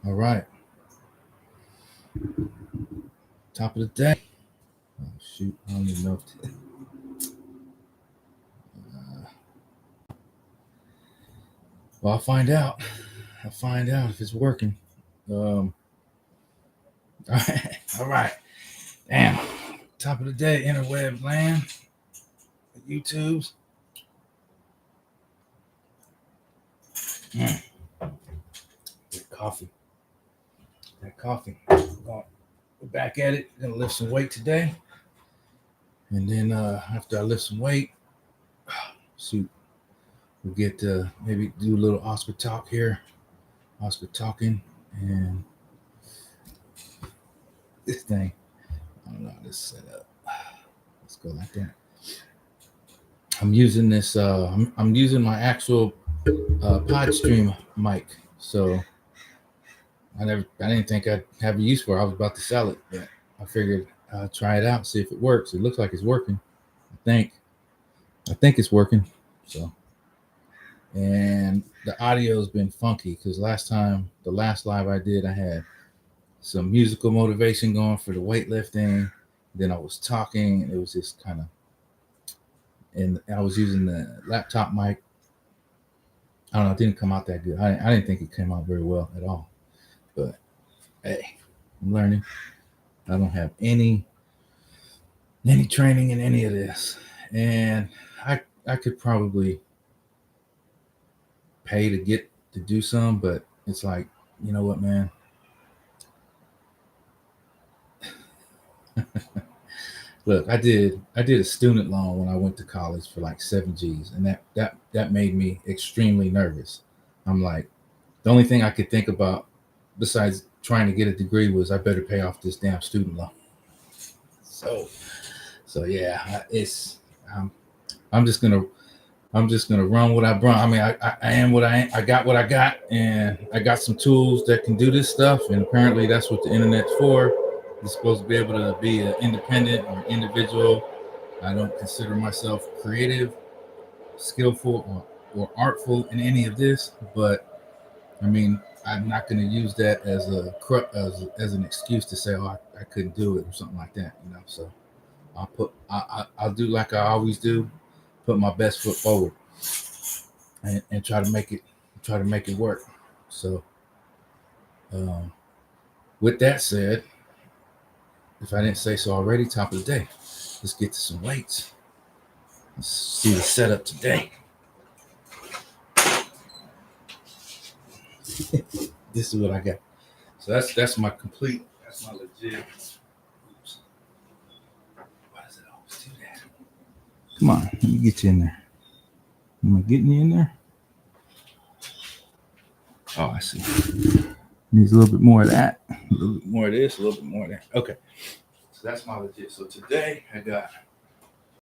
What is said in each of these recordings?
All right. Top of the day. Oh, shoot. I don't even know if well, I'll find out. I'll find out if it's working. All right. All right. Damn. Top of the day, interweb land. YouTube's. That coffee. That coffee. We're back at it. Gonna lift some weight today. And then after I lift some weight, shoot, we'll get maybe do a little Oscar talk here. Oscar talking and this thing. I don't know how this is set up. Let's go like that. I'm using this. I'm using my actual PodStream mic. So I didn't think I'd have a use for it. I was about to sell it, but I figured I'll try it out, see if it works. It looks like it's working. I think it's working. So, and the audio has been funky because the last live I did, I had some musical motivation going for the weightlifting. Then I was talking, and it was just kind of, and I was using the laptop mic. I don't know, it didn't come out that good. I didn't think it came out very well at all. But hey, I'm learning. I don't have any training in any of this, and I could probably pay to do some, but it's like, you know what, man. Look, I did a student loan when I went to college for like 7 G's, and that made me extremely nervous. I'm like, the only thing I could think about besides trying to get a degree was I better pay off this damn student loan. So yeah, I'm just gonna run what I brought. I mean, I am what I am. I got what I got, and I got some tools that can do this stuff. And apparently, that's what the internet's for. You're supposed to be able to be an independent or individual. I don't consider myself creative, skillful, or artful in any of this. But I mean, I'm not going to use that as as an excuse to say, oh, I couldn't do it or something like that. So I'll do like I always do, put my best foot forward, and try to make it work. So, with that said, if I didn't say so already, top of the day, let's get to some weights. Let's see the setup today. This is what I got. So that's my legit. Oops. Why does it always do that? Come on, let me get you in there. Am I getting you in there? Oh, I see. Needs a little bit more of that, a little bit more of this, a little bit more of that. Okay. So that's my legit. So today I got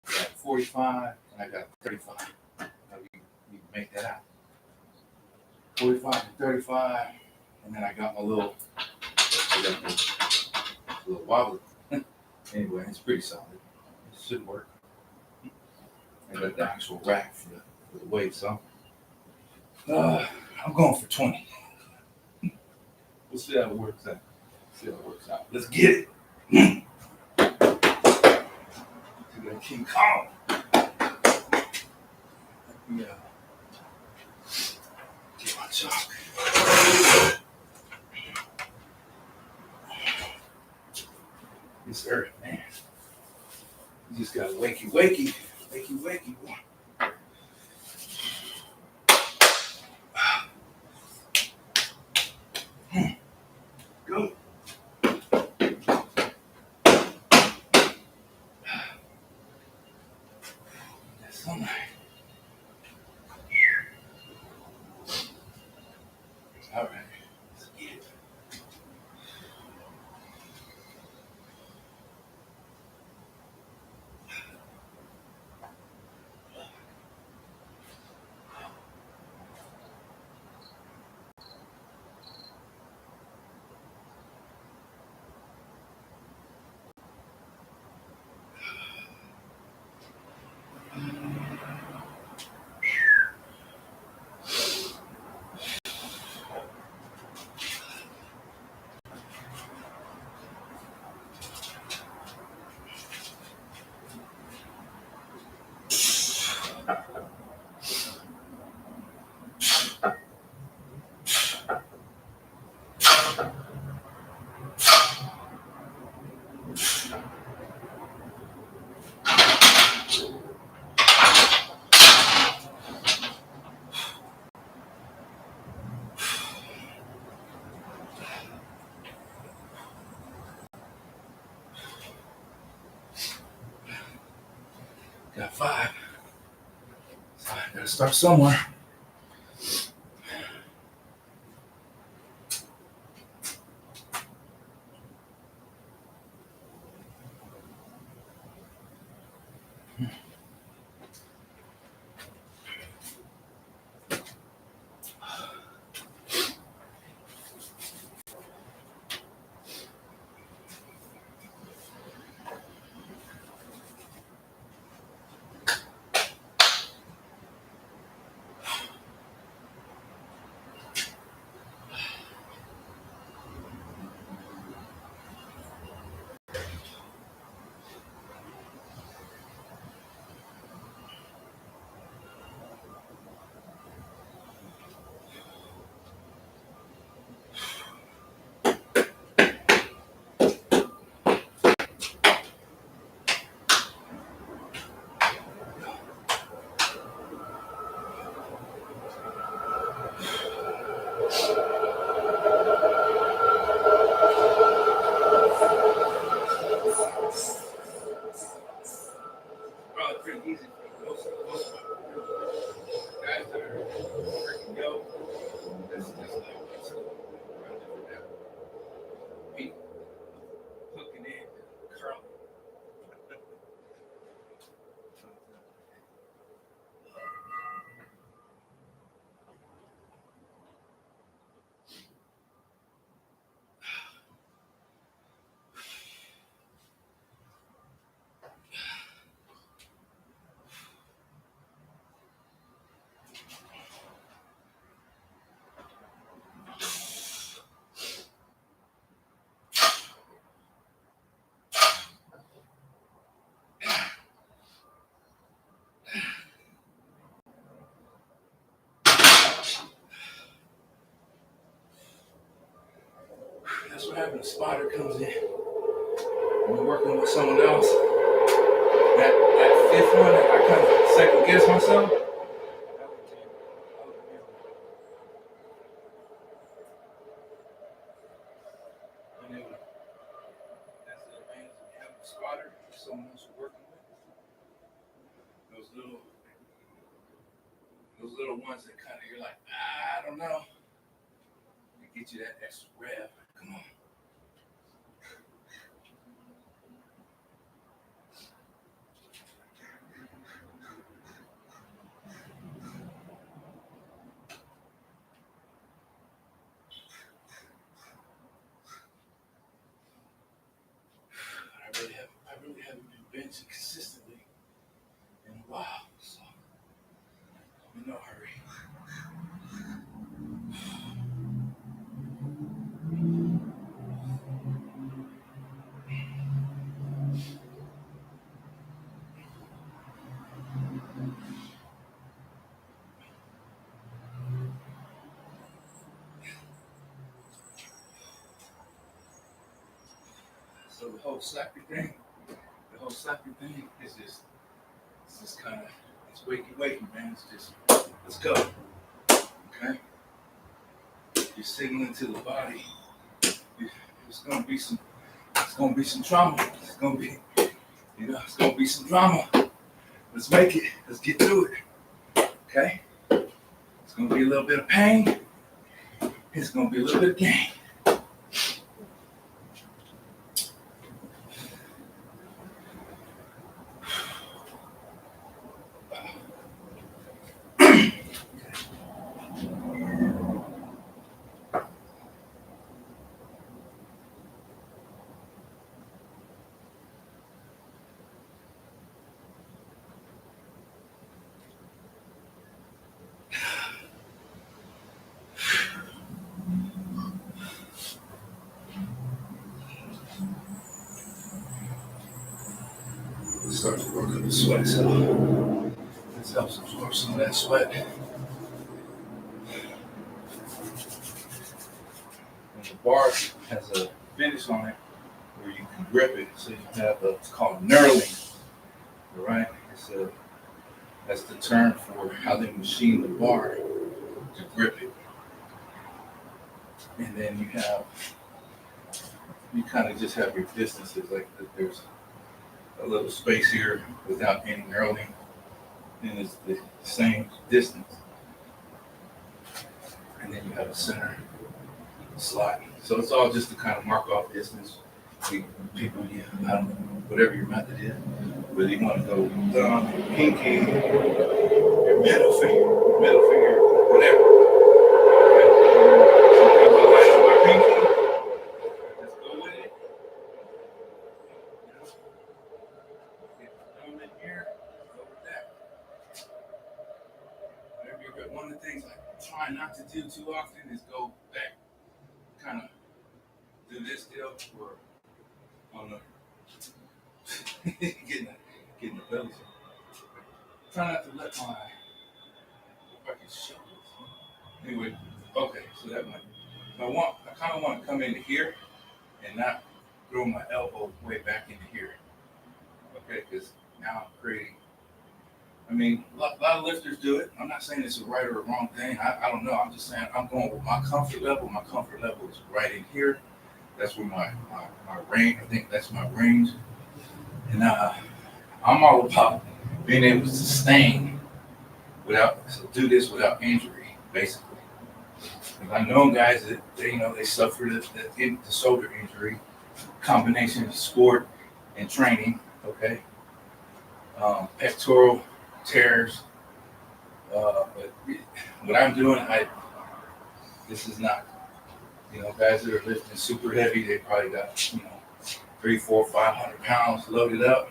45 and I got 35. Now you can make that out. 45 and 35, and then I got my little wobbler. Anyway, it's pretty solid. It should work. I got the actual rack for the weight, so I'm going for 20. We'll see how it works out. Let's get it. To that King Kong. Yeah. Get my chalk. Yes, sir, man. You just got wakey. Go. That's so nice. All right. Let's get it. Gotta start somewhere. Probably pretty easy for most guys that are freaking yo. That's like what's me hooking in, curling. That's what happens. A spotter comes in. When you're working with someone else. That fifth one, that I kind of second guess myself. And that's the advantage of having a spotter, someone else you're working with. Those little ones that kind of you're like, I don't know. They get you that extra rev. Come on. I really haven't been benching consistently in a while, so I'm in no hurry. So the whole slapping thing is just kind of, it's wakey, man. It's just, let's go, okay? You're signaling to the body. It's gonna be some trauma. It's gonna be some drama. Let's make it. Let's get through it, okay? It's gonna be a little bit of pain. It's gonna be a little bit of gain. Start to work on the sweat cell. This helps absorb some of that sweat. And the bar has a finish on it where you can grip it. So you have it's called knurling. All right? That's the term for how they machine the bar to grip it. And then you kind of just have your distances, like there's a little space here without any knurling. and it's the same distance. And then you have a center slot. So it's all just to kind of mark off distance. People, yeah, I don't know, whatever your method is, whether you want to go thumb, pinky, your middle finger, whatever. Some people like my pinky. Let's go with it. Get the thumb in here, go with that. Whatever you're good. One of the things I try not to do too often is go back, kind of do this deal, or on the getting the belly. Try not to let my, if I can show this. Anyway, okay, so that might, I kind of want to come into here and not throw my elbow way back into here. Okay, because now I'm creating, I mean, a lot of lifters do it. I'm not saying it's a right or a wrong thing. I don't know. I'm just saying I'm going with my comfort level. My comfort level is right in here. That's where my range, I think that's my range. And I'm all about being able to sustain do this without injury, basically. Because I know guys that they suffer the shoulder injury, combination of sport and training. Okay, pectoral tears. But what I'm doing, this is not, guys that are lifting super heavy. They probably got 300, 400, 500 pounds loaded up.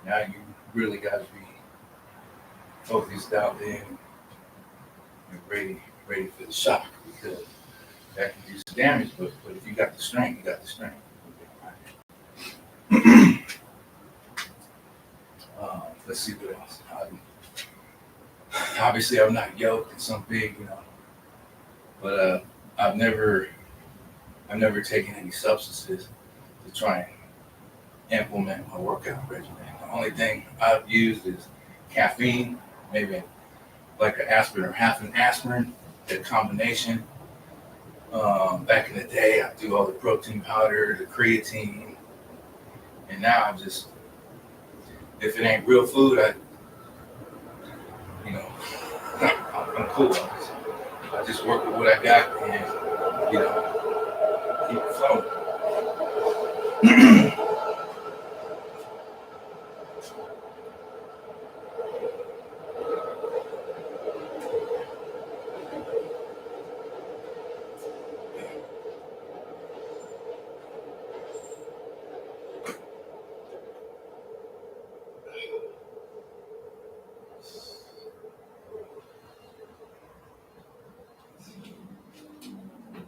Now you really got to be focused out in and ready for the shock, because that can do some damage. But if you got the strength, you got the strength. Let's see what else. Obviously, I'm not yoked and some big, but I've never taken any substances to try and implement my workout regimen. The only thing I've used is caffeine, maybe like an aspirin or half an aspirin, that combination. Back in the day, I do all the protein powder, the creatine, and now I'm just, if it ain't real food, I'm cool. I just work with what I got and, keep it flowing.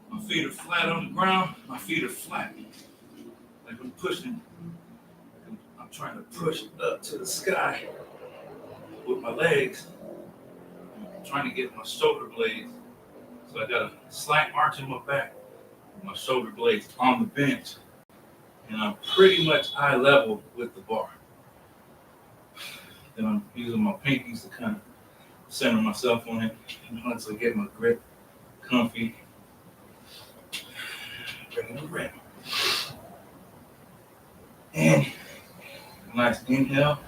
My feet are flat on the ground. My feet are flat. Like I'm pushing. I'm trying to push up to the sky with my legs. I'm trying to get my shoulder blades. So I got a slight arch in my back. My shoulder blades on the bench. And I'm pretty much eye level with the bar. Then I'm using my pinkies to kind of center myself on it. And once I get my grip comfy, bring it around. And nice inhale.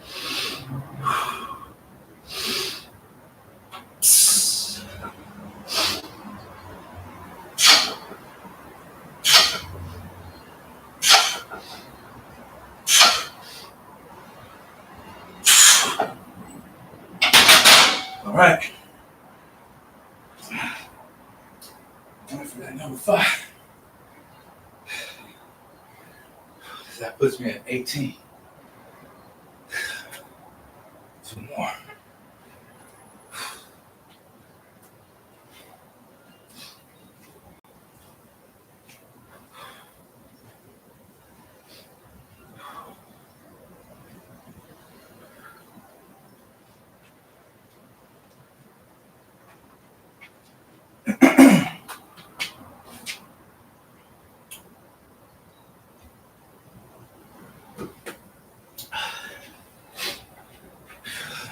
All right. Time for that number 5. That puts me at 18. 2 more.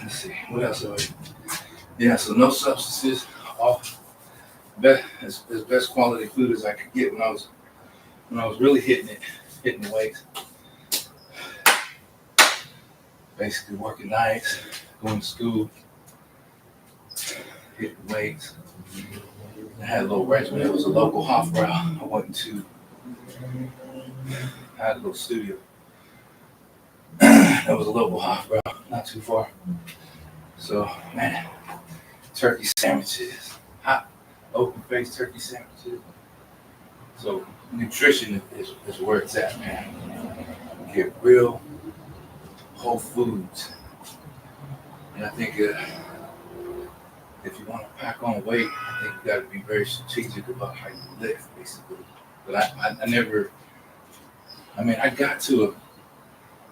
Let's see, what else do I do? Yeah, so no substances, all as best quality food as I could get when I was really hitting the weights. Basically working nights, going to school, hitting weights. I had a little regimen. It was a local Hofbrau. I went to, I had a little studio. That was a local Hofbrau, not too far. So, man, turkey sandwiches, hot, open-faced turkey sandwiches. So, nutrition is where it's at, man. Get real whole foods. And I think if you want to pack on weight, I think you got to be very strategic about how you lift, basically. But I never, I mean,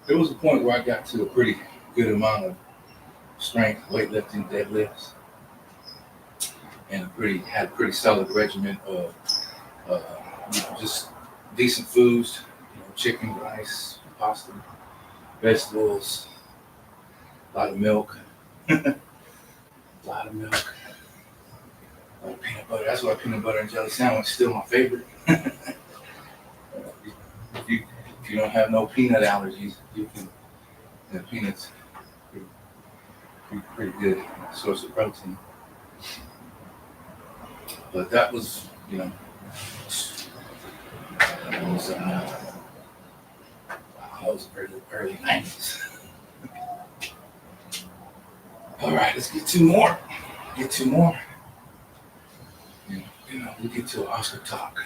there was a point where I got to a pretty good amount of strength, weightlifting, deadlifts, and had a pretty solid regimen of just decent foods, chicken, rice, pasta, vegetables, a lot of milk, a lot of milk, a lot of peanut butter. That's why peanut butter and jelly sandwich is still my favorite. If you don't have no peanut allergies, you can, peanuts pretty good source of protein. But that was, that was early 90s. All right, let's get two more. We get to Oscar talk.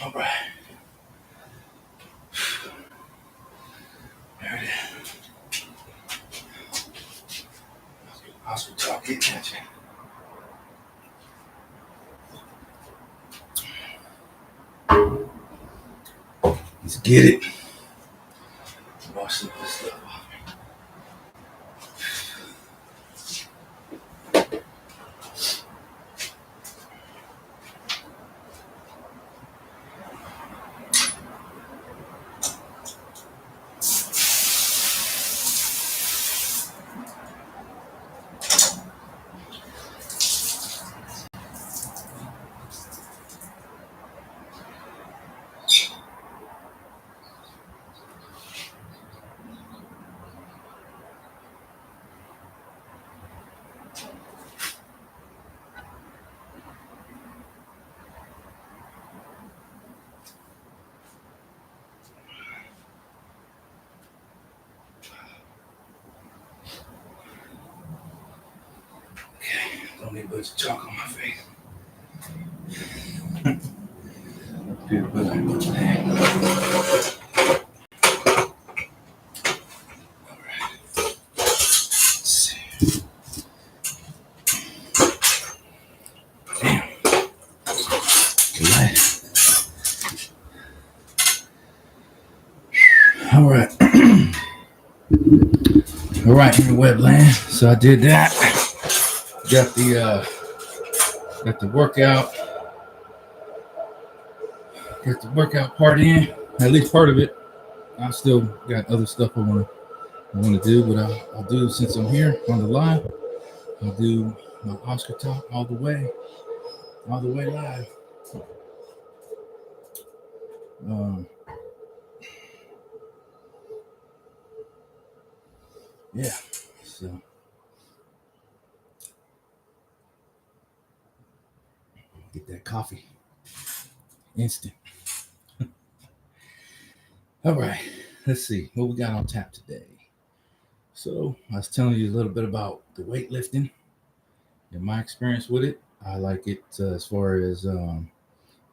All right. There it is. Oscar talk, get attention. Let's get it. Wash some of this stuff off. Don't need a bunch of chalk on my face. All right. All right, in the webland. So I did that. Got the workout. Got the workout part in. At least part of it. I still got other stuff I want to do, but I'll do since I'm here on the live. I'll do My Oscar talk all the way live. Yeah, so get that coffee instant. All right, let's see what we got on tap today. So I was telling you a little bit about the weightlifting and my experience with it. I like it as far as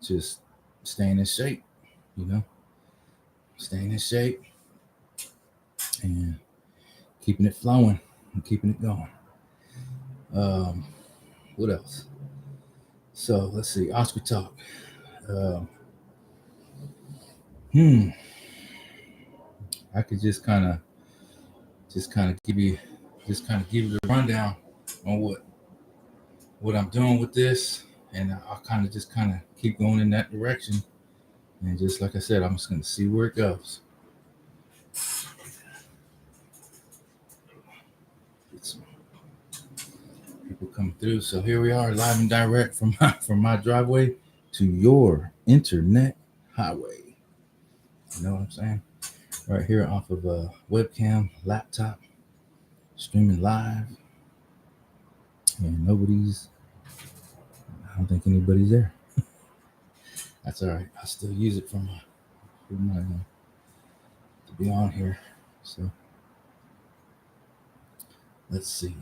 just staying in shape, you know, staying in shape and keeping it flowing and keeping it going. What else? So let's see, Oscar talk. Um, I could just kind of give you a rundown on what I'm doing with this, and I'll kind of keep going in that direction. And just like I said, I'm just gonna see where it goes. Get some people coming through. So here we are, live and direct from my driveway to your internet highway. You know what I'm saying? Right here off of a webcam laptop, streaming live, and I don't think anybody's there. That's all right. I still use it for my to be on here. So let's see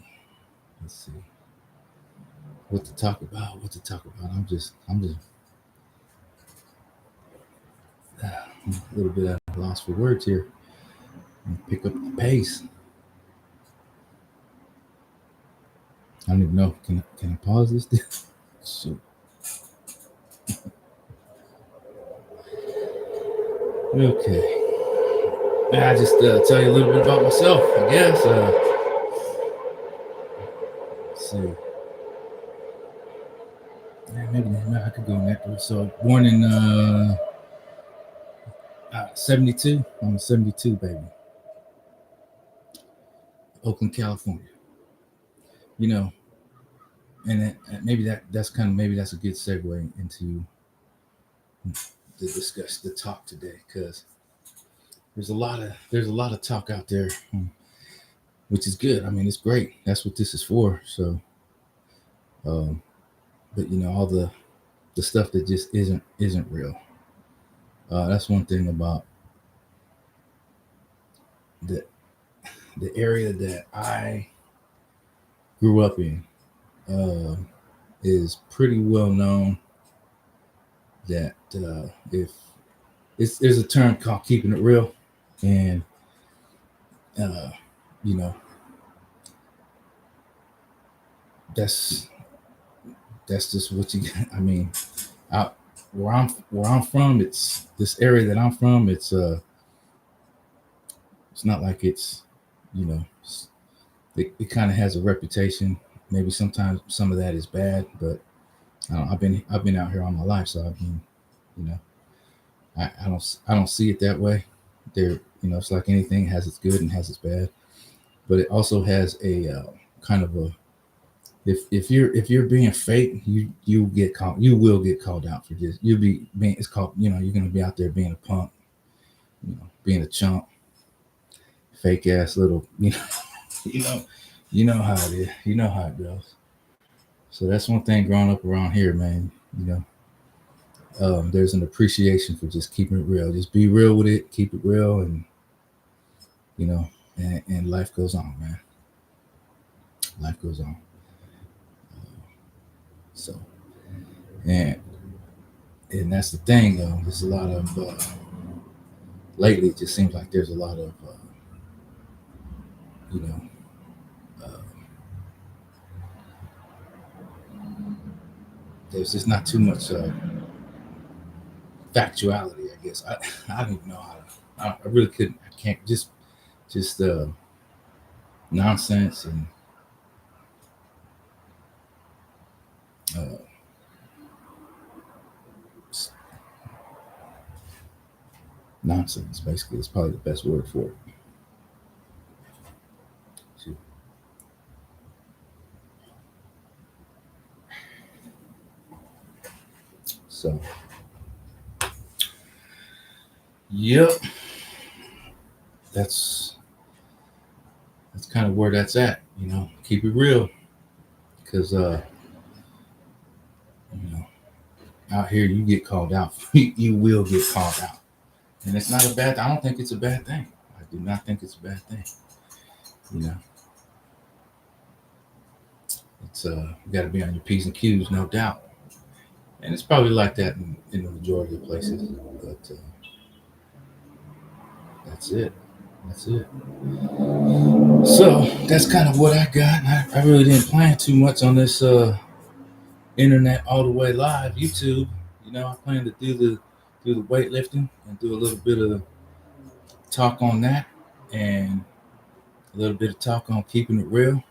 what to talk about. I'm just a little bit at a loss for words here. Pick up the pace. I don't even know. Can I pause this? Shoot. Okay. I just tell you a little bit about myself, I guess. Let's see. Yeah, maybe I could go in that way. So born in 72. I'm a 72 baby. Oakland, California. You know, and maybe that's a good segue into the talk today, because there's a lot of talk out there, which is good. I mean, it's great. That's what this is for. So, but all the stuff that just isn't real. That's one thing about the area that I grew up in. Is pretty well known that if there's a term called keeping it real, and uh, you know that's just what you get. I mean, out where I'm from, it's this area that I'm from. It's not like it's it kind of has a reputation. Maybe sometimes some of that is bad, but I've been out here all my life, so I've been, I don't see it that way. There, it's like anything, it has its good and has its bad, but it also has a kind of a if you're being fake, you get called, you will get called out for this. You'll be being, it's called, you're gonna be out there being a punk, being a chump, fake ass little, you know, how it is, how it goes. So that's one thing growing up around here, man. There's an appreciation for just keeping it real. Just be real with it, keep it real, and and life goes on, man. Life goes on. So, and that's the thing, though. There's a lot of lately. It just seems like there's a lot of you know, uh, there's just not too much factuality. I guess I don't even know how to. I really couldn't. I can't just nonsense and uh, nonsense. Basically, it's probably the best word for it. So, yep, that's kind of where that's at. Keep it real, because out here you get called out. You will get called out, and it's not a bad. I don't think it's a bad thing. I do not think it's a bad thing. It's you got to be on your p's and q's, no doubt, and it's probably like that in the majority of places. But that's it. That's it. So that's kind of what I got. I really didn't plan too much on this internet all the way live YouTube. I plan to do the weightlifting and do a little bit of talk on that, and a little bit of talk on keeping it real.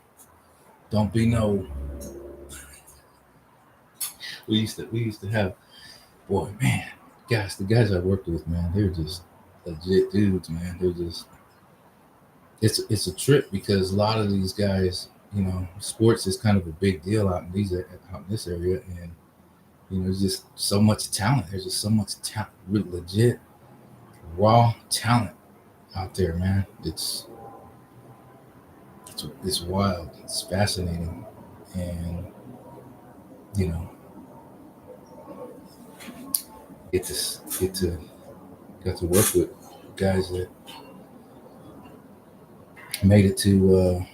Don't be no. We used to have, boy, man, guys. The guys I worked with, man, they're just legit dudes, man. They're just. It's a trip because a lot of these guys, sports is kind of a big deal out in this area, and there's just so much talent. There's just so much talent, legit, raw talent out there, man. It's wild. It's fascinating, and you know, get to got to work with guys that made it to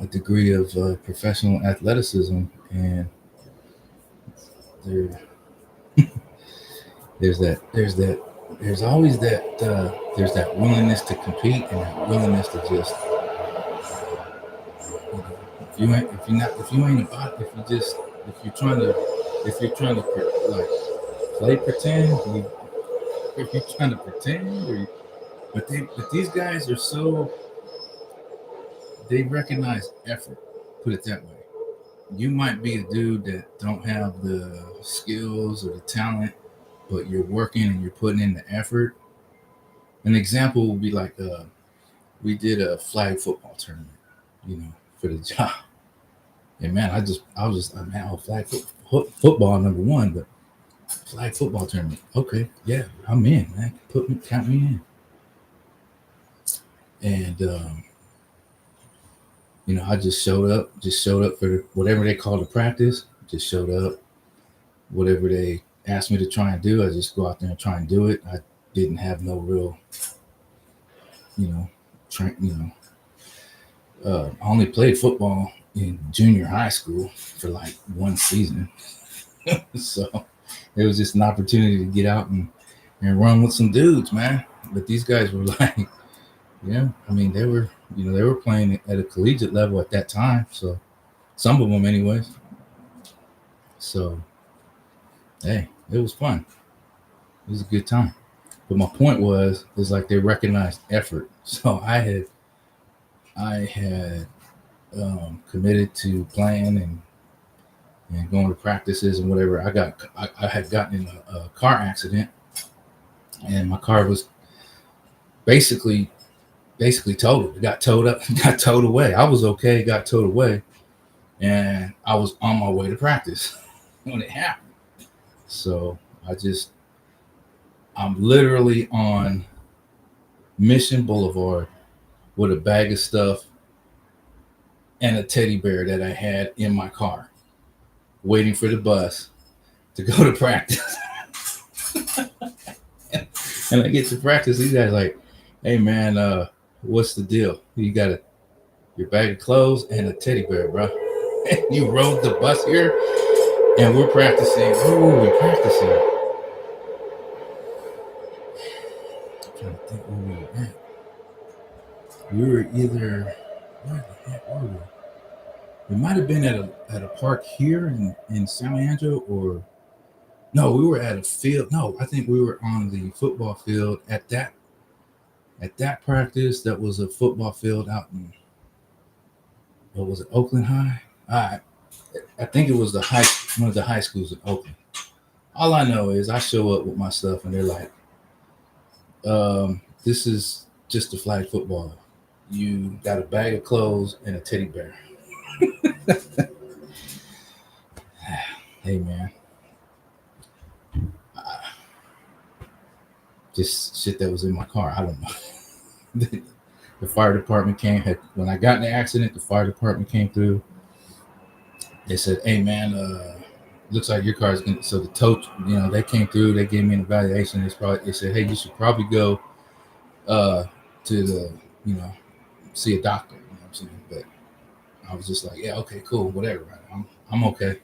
a degree of professional athleticism, and there's always there's that willingness to compete and that willingness to just if you ain't about if you're trying to like play pretend if you're trying to pretend but these guys are so they recognize effort, put it that way. You might be a dude that don't have the skills or the talent, but you're working and you're putting in the effort. An example would be like we did a flag football tournament, for the job. And man, flag football number one, but flag football tournament. Okay, yeah, I'm in, man. Count me in. And I just showed up for whatever they called the practice. Just showed up, whatever they asked me to try and do. I just go out there and try and do it. I didn't have no real, I only played football in junior high school for like one season. So it was just an opportunity to get out and run with some dudes, man. But these guys were like, yeah, I mean, they were playing at a collegiate level at that time. So some of them anyways. So, hey, it was fun. It was a good time. But my point was like they recognized effort. So I had committed to playing and going to practices and whatever. I had gotten in a car accident, and my car was basically totaled. It got towed up, got towed away. I was okay, got towed away, and I was on my way to practice when it happened. So I'm literally on Mission Boulevard with a bag of stuff and a teddy bear that I had in my car, waiting for the bus to go to practice. And I get to practice, these guys like, hey man, what's the deal? You got your bag of clothes and a teddy bear, bro. And you rode the bus here, and we're practicing. Where were we practicing? I'm trying to think where we were at. We were either where the heck were we? We might have been at a park here in San Leandro, or no, we were at a field. No, I think we were on the football field at that practice. That was a football field out in, what was it, Oakland High? I think it was one of the high schools in Oakland. All I know is I show up with my stuff and they're like, this is just a flag football. You got a bag of clothes and a teddy bear. Hey man, just shit that was in my car. I don't know. The fire department came. When I got in the accident, the fire department came through. They said, "Hey man, looks like your car's gonna." So the tow, they came through. They gave me an evaluation. They said, "Hey, you should probably go to the, see a doctor." You know what I'm saying? But I was just like, "Yeah, okay, cool, whatever. I'm okay."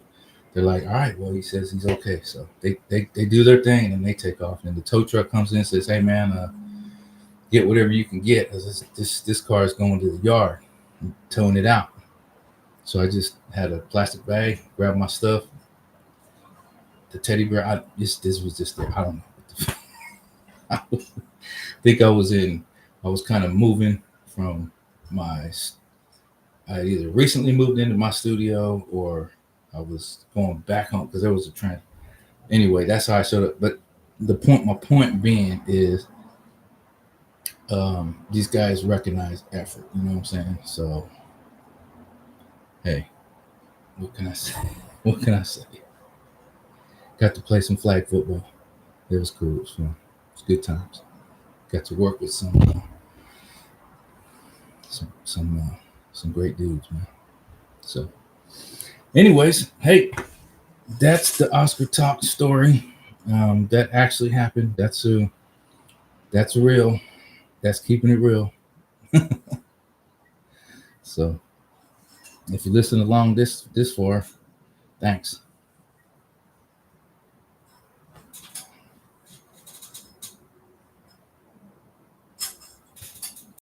They're like, "All right, well," he says he's okay. So they do their thing and then they take off. And the tow truck comes in and says, "Hey man, get whatever you can get. This car is going to the yard, and towing it out." So I just had a plastic bag, grabbed my stuff, the teddy bear. This was just there. I don't know. I think I was kind of moving from my. I either recently moved into my studio or I was going back home because there was a trend. Anyway, that's how I showed up. But my point being is, these guys recognize effort. You know what I'm saying? So, hey, what can I say? What can I say? Got to play some flag football. It was cool. It was fun. It was good times. Got to work with some great dudes, man. So, anyways, hey, that's the Oscar Talk story. That actually happened. That's real. That's keeping it real. So, if you listen along this far, thanks.